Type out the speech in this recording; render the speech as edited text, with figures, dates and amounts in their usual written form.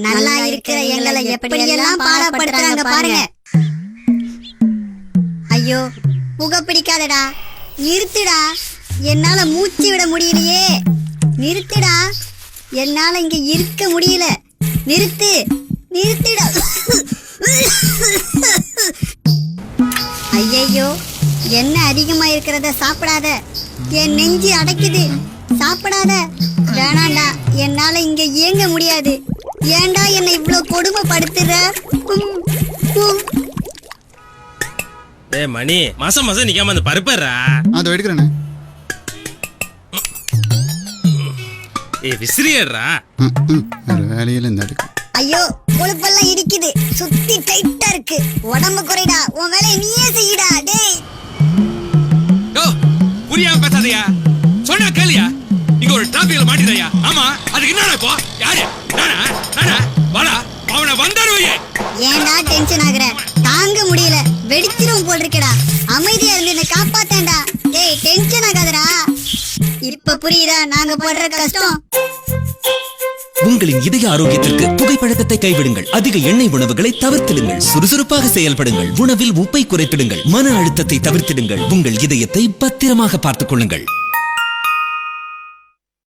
நல்லா இருக்கிற எங்களை எப்படியெல்லாம் பாடப்படுத்துறாங்க பாருங்க. ஐயோ புகை பிடிக்காதடா, நிறுத்துடா, என்னால மூச்சு விட முடியலையே, நிறுத்துடா, என்னால இங்க இருக்க முடியல, நிறுத்து, நிறுத்துடா. ஐயையோ என்ன அதிகமா இருக்கிறத சாப்பிடாத, என் நெஞ்சு அடைக்குது, சாப்பிடாத. வேணாண்டா, என்னால இங்க இயங்க முடியாது, ஏண்டா என்னை இவ்வளவு கொடுமைப்படுத்துற. டேய் மணி, மாசம் மாசம் நிக்காம அந்த பருப்பறா. அது எடுக்கறேனே. விசிறியேறா. வேற வேலையில இந்த எடுக்க. ஐயோ கொழுப்பெல்லாம் இடிக்குது, சுத்தி டைட்டா இருக்கு, உடம்பு குறைடா, உன் வேலையை நீயே செய்யடா. டேய் ஓ புரியாம பேசாதயா, சொன்னா கேளியா. இங்க ஒரு டிராபிக்ல மாட்டிரையா. ஆமா அதுக்கு என்னடா இப்போ? யாரு? நானா? நானா? வாடா, அவனை வந்தாருவே. ஏன்டா டென்ஷன் ஆகுற? தாங்க முடியல, வெடிச்சிரும் போல் இருக்கடா. அமைதியா இருந்து என்ன காப்பாத்தேன்டா. டேய் டென்ஷன் ஆகாதடா. இப்ப புரியுதா நாங்க படுற கஷ்டம்? உங்களின் இதய ஆரோக்கியத்திற்கு புகைப்பழக்கத்தை கைவிடுங்கள். அதிக எண்ணெய் உணவுகளை தவிர்த்திடுங்கள். சுறுசுறுப்பாக செயல்படுங்கள். உணவில் உப்பை குறைத்திடுங்கள். மன அழுத்தத்தை தவிர்த்திடுங்கள். உங்கள் இதயத்தை பத்திரமாக பார்த்துக் கொள்ளுங்கள்.